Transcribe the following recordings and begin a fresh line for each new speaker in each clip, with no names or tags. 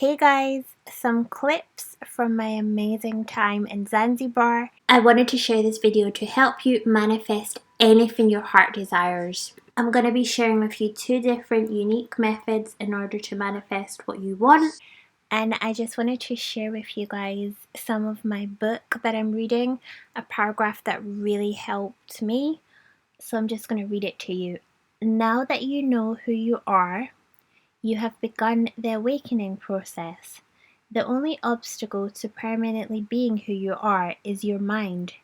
Hey guys, some clips from my amazing time in Zanzibar. I wanted to share this video to help you manifest anything your heart desires. I'm going to be sharing with you two different unique methods in order to manifest what you want. And I just wanted to share with you guys some of my book that I'm reading, a paragraph that really helped me. So I'm just going to read it to you. Now that you know who you are, you have begun the awakening process. The only obstacle to permanently being who you are is your mind.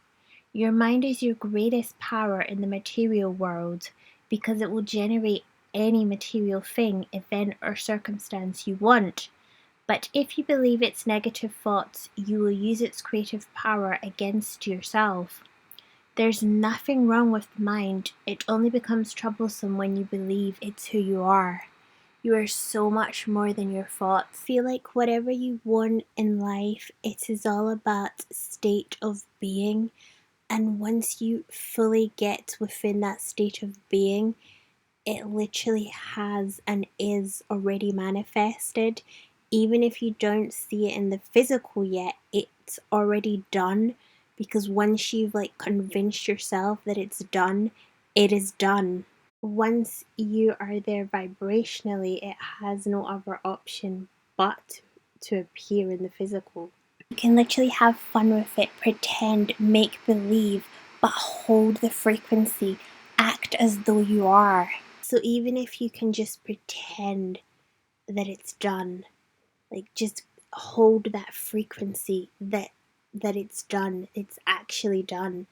Your mind is your greatest power in the material world because it will generate any material thing, event, or circumstance you want. But if you believe its negative thoughts, you will use its creative power against yourself. There's nothing wrong with the mind, it only becomes troublesome when you believe it's who you are. You are so much more than your thoughts. Feel like whatever you want in life, it is all about state of being. And once you fully get within that state of being, it literally has and is already manifested. Even if you don't see it in the physical yet, it's already done. Because once you've convinced yourself that it's done, it is done. Once you are there vibrationally, it has no other option but to appear in the physical. You can literally have fun with it, pretend, make believe, but hold the frequency, act as though you are. So even if you can just pretend that it's done, just hold that frequency that it's done, it's actually done,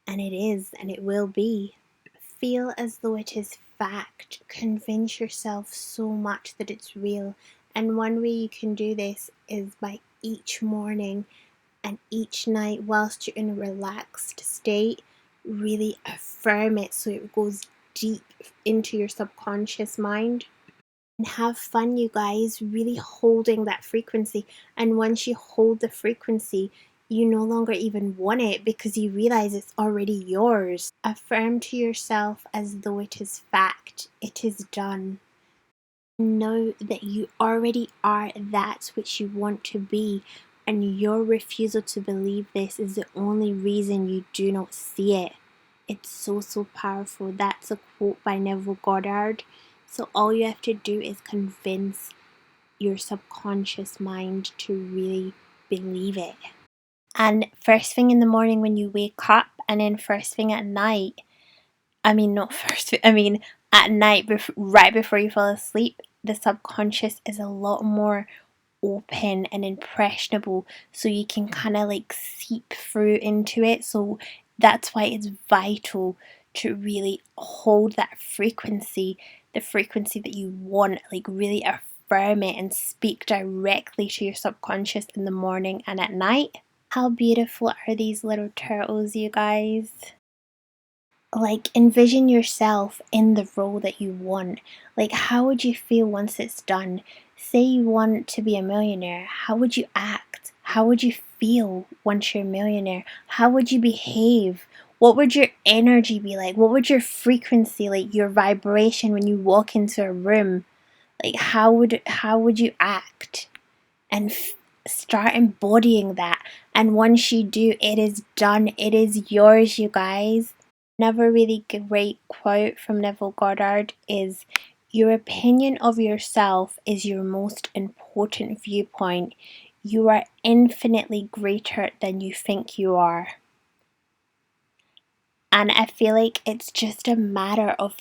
and it is, and it will be. Feel as though it is fact. Convince yourself so much that it's real. And one way you can do this is by each morning and each night, whilst you're in a relaxed state, really affirm it so it goes deep into your subconscious mind. And have fun, you guys, really holding that frequency. And once you hold the frequency, you no longer even want it because you realize it's already yours. Affirm to yourself as though it is fact. It is done. Know that you already are that which you want to be, and your refusal to believe this is the only reason you do not see it. It's so powerful. That's a quote by Neville Goddard. So all you have to do is convince your subconscious mind to really believe it. And first thing in the morning when you wake up, and then first thing at night, at night, right before you fall asleep, the subconscious is a lot more open and impressionable, so you can kind of seep through into it. So that's why it's vital to really hold that frequency, the frequency that you want, really affirm it and speak directly to your subconscious in the morning and at night. How beautiful are these little turtles, you guys? Envision yourself in the role that you want. How would you feel once it's done? Say you want to be a millionaire. How would you act? How would you feel once you're a millionaire? How would you behave? What would your energy be like? What would your frequency, your vibration when you walk into a room? How would you act? And start embodying that. And once you do, it is done. It is yours, you guys. Another really great quote from Neville Goddard is, "Your opinion of yourself is your most important viewpoint. You are infinitely greater than you think you are." And I feel like it's just a matter of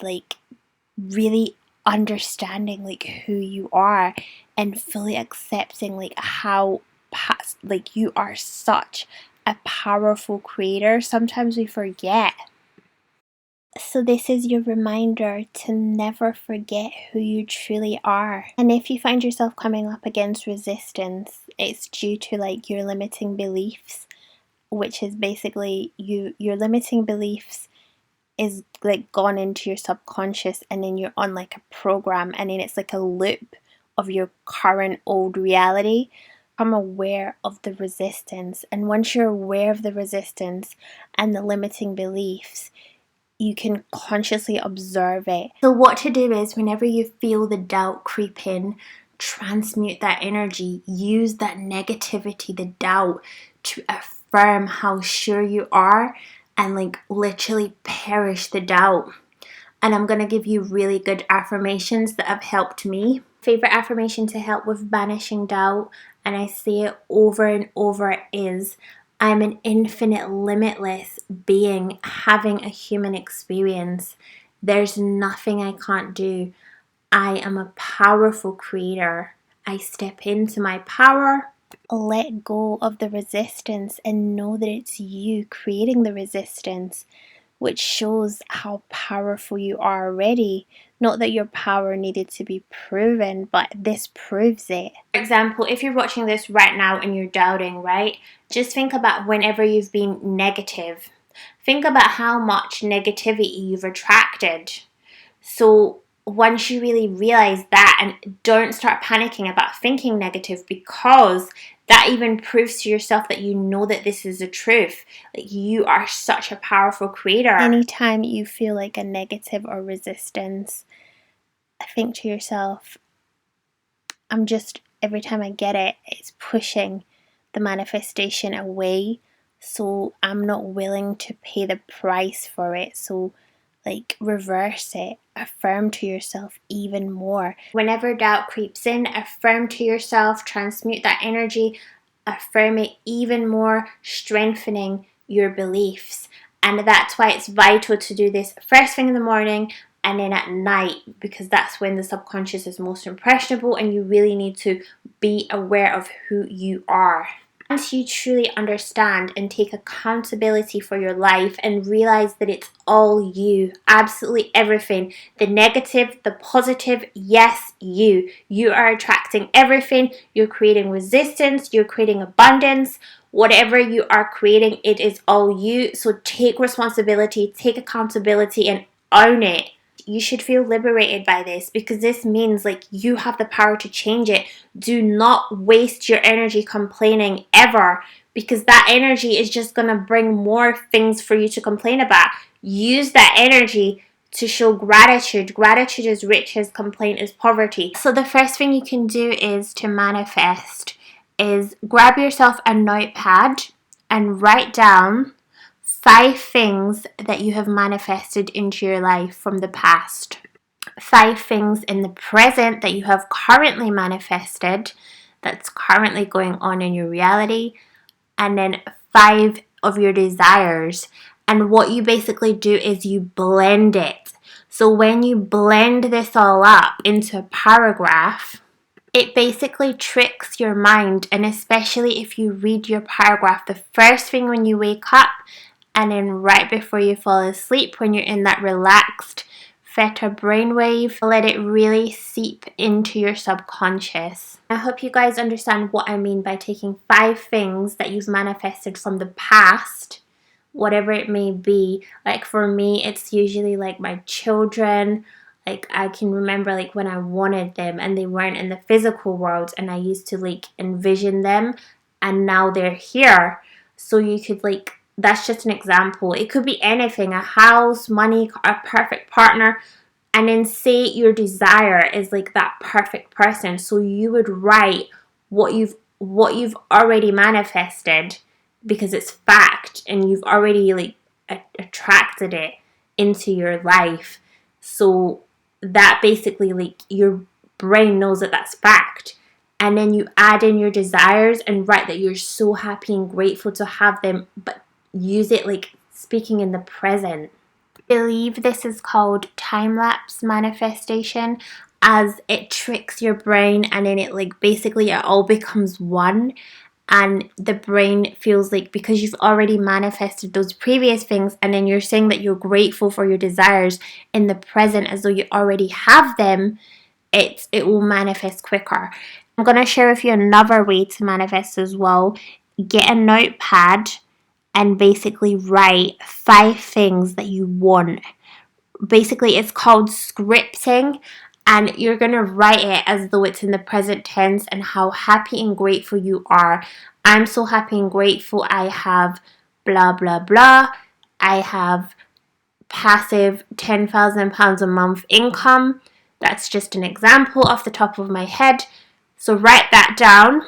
really understanding who you are and fully accepting how past you are such a powerful creator. Sometimes we forget. So this is your reminder to never forget who you truly are. And if you find yourself coming up against resistance, it's due to your limiting beliefs, which is basically your limiting beliefs is gone into your subconscious, and then you're on a program, and then it's a loop of your current old reality. I'm aware of the resistance, and once you're aware of the resistance and the limiting beliefs, you can consciously observe it. So what to do is, whenever you feel the doubt creep in, transmute that energy. Use that negativity, the doubt, to affirm how sure you are, and like literally perish the doubt. And I'm going to give you really good affirmations that have helped me. Favorite affirmation to help with banishing doubt, and I say it over and over, is I'm an infinite, limitless being having a human experience. There's nothing I can't do. I am a powerful creator. I step into my power. Let go of the resistance and know that it's you creating the resistance, which shows how powerful you are already. Not that your power needed to be proven, but this proves it. For example, if you're watching this right now and you're doubting, right? Just think about whenever you've been negative. Think about how much negativity you've attracted. So once you really realize that, and don't start panicking about thinking negative, because that even proves to yourself that you know that this is the truth. Like, you are such a powerful creator. Anytime you feel like a negative or resistance, think to yourself, every time I get it, it's pushing the manifestation away. So I'm not willing to pay the price for it. So like, reverse it. Affirm to yourself even more. Whenever doubt creeps in, affirm to yourself, transmute that energy, affirm it even more, strengthening your beliefs. And that's why it's vital to do this first thing in the morning and then at night, because that's when the subconscious is most impressionable and you really need to be aware of who you are. Once you truly understand and take accountability for your life and realize that it's all you, absolutely everything, the negative, the positive, yes, you are attracting everything. You're creating resistance, you're creating abundance. Whatever you are creating, it is all you. So take responsibility, take accountability, and own it. You should feel liberated by this, because this means like you have the power to change it. Do not waste your energy complaining ever, because that energy is just going to bring more things for you to complain about. Use that energy to show gratitude. Gratitude is riches, complaint is poverty. So the first thing you can do is to manifest is grab yourself a notepad and write down 5 things that you have manifested into your life from the past. 5 things in the present that you have currently manifested, that's currently going on in your reality. And then 5 of your desires. And what you basically do is you blend it. So when you blend this all up into a paragraph, it basically tricks your mind. And especially if you read your paragraph the first thing when you wake up, and then right before you fall asleep, when you're in that relaxed theta brainwave, let it really seep into your subconscious. I hope you guys understand what I mean by taking 5 things that you've manifested from the past, whatever it may be. Like for me, it's usually like my children. Like I can remember like when I wanted them and they weren't in the physical world, and I used to like envision them, and now they're here. So you could like, that's just an example. It could be anything, a house, money, a perfect partner. And then say your desire is like that perfect person. So you would write what you've already manifested, because it's fact and you've already like attracted it into your life. So that basically like your brain knows that that's fact. And then you add in your desires and write that you're so happy and grateful to have them, but use it like speaking in the present. I believe this is called time-lapse manifestation, as it tricks your brain, and then it like basically it all becomes one, and the brain feels like, because you've already manifested those previous things, and then you're saying that you're grateful for your desires in the present as though you already have them, it will manifest quicker. I'm going to share with you another way to manifest as well. Get a notepad and basically write 5 things that you want. Basically, it's called scripting, and you're going to write it as though it's in the present tense and how happy and grateful you are. I'm so happy and grateful I have blah, blah, blah. I have passive £10,000 a month income. That's just an example off the top of my head. So write that down.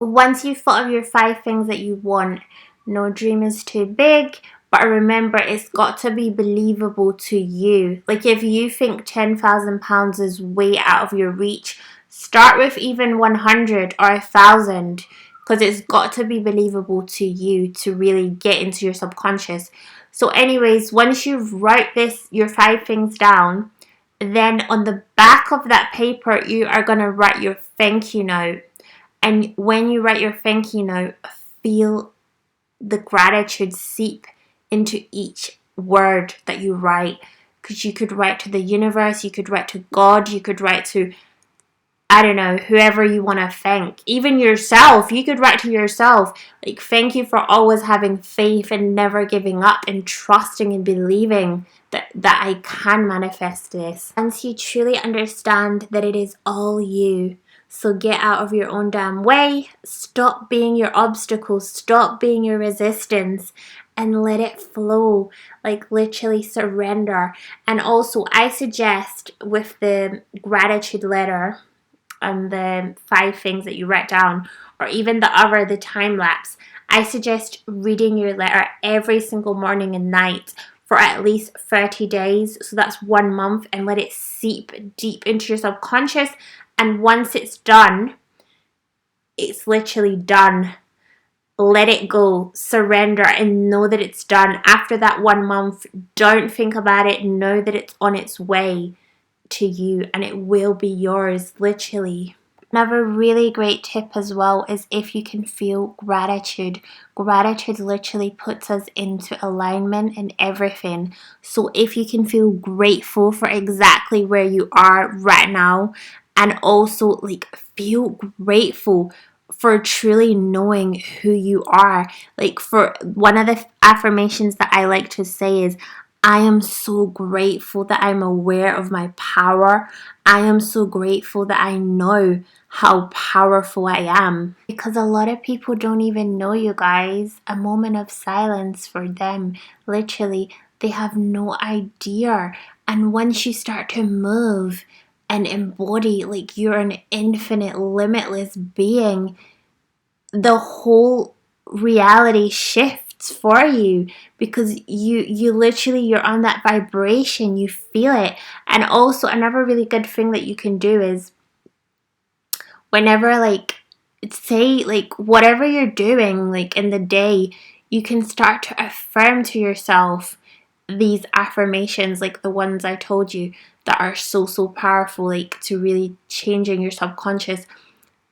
Once you've thought of your 5 things that you want, no dream is too big, but remember, it's got to be believable to you. Like if you think £10,000 is way out of your reach, start with even 100 or 1,000, because it's got to be believable to you to really get into your subconscious. So anyways, once you've write your 5 things down, then on the back of that paper, you are going to write your thank you note. And when you write your thank you note, feel the gratitude seep into each word that you write. Because you could write to the universe, you could write to God, you could write to, I don't know, whoever you want to thank. Even yourself, you could write to yourself. Like, thank you for always having faith and never giving up and trusting and believing that I can manifest this. Once you truly understand that it is all you, so get out of your own damn way, stop being your obstacle, stop being your resistance, and let it flow. Like literally surrender. And also I suggest with the gratitude letter and the 5 things that you write down, or even the time lapse, I suggest reading your letter every single morning and night for at least 30 days. So that's 1 month, and let it seep deep into your subconscious. And once it's done, it's literally done. Let it go, surrender, and know that it's done. After that 1 month, don't think about it. Know that it's on its way to you and it will be yours, literally. Another really great tip as well is if you can feel gratitude. Gratitude literally puts us into alignment in everything. So if you can feel grateful for exactly where you are right now, and also like feel grateful for truly knowing who you are. Like, for one of the affirmations that I like to say is, I am so grateful that I'm aware of my power. I am so grateful that I know how powerful I am. Because a lot of people don't even know, you guys. A moment of silence for them, literally, they have no idea. And once you start to move and embody like you're an infinite, limitless being, the whole reality shifts for you, because you literally, you're on that vibration, you feel it. And also another really good thing that you can do is, whenever, like, say, like, whatever you're doing, like, in the day, you can start to affirm to yourself these affirmations, like the ones I told you that are so powerful, like to really changing your subconscious.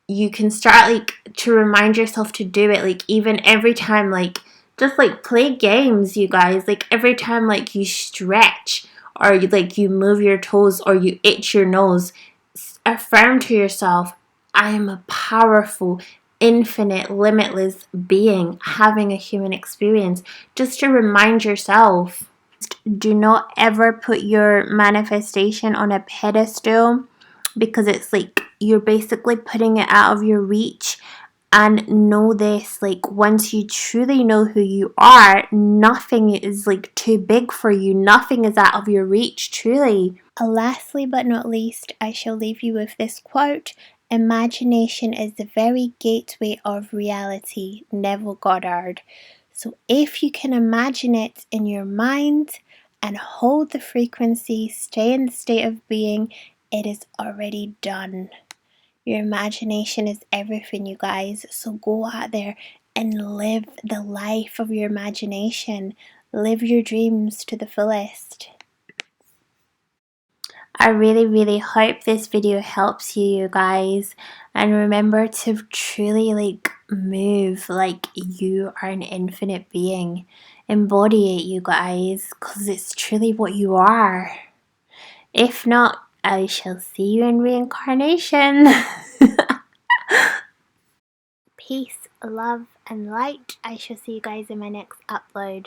You can start like to remind yourself to do it, like even every time, like just like play games, you guys, like every time like you stretch or you move your toes or you itch your nose, affirm to yourself, I am a powerful, infinite, limitless being having a human experience, just to remind yourself. Do not ever put your manifestation on a pedestal, because it's like you're basically putting it out of your reach. And know this, like once you truly know who you are, nothing is like too big for you, nothing is out of your reach, truly. Lastly but not least, I shall leave you with this quote: imagination is the very gateway of reality. Neville Goddard. So if you can imagine it in your mind and hold the frequency, stay in the state of being, it is already done. Your imagination is everything, you guys. So go out there and live the life of your imagination. Live your dreams to the fullest. I really hope this video helps you guys. And remember to truly like move like you are an infinite being. Embody it, you guys, because it's truly what you are. If not, I shall see you in reincarnation. Peace, love, and light. I shall see you guys in my next upload.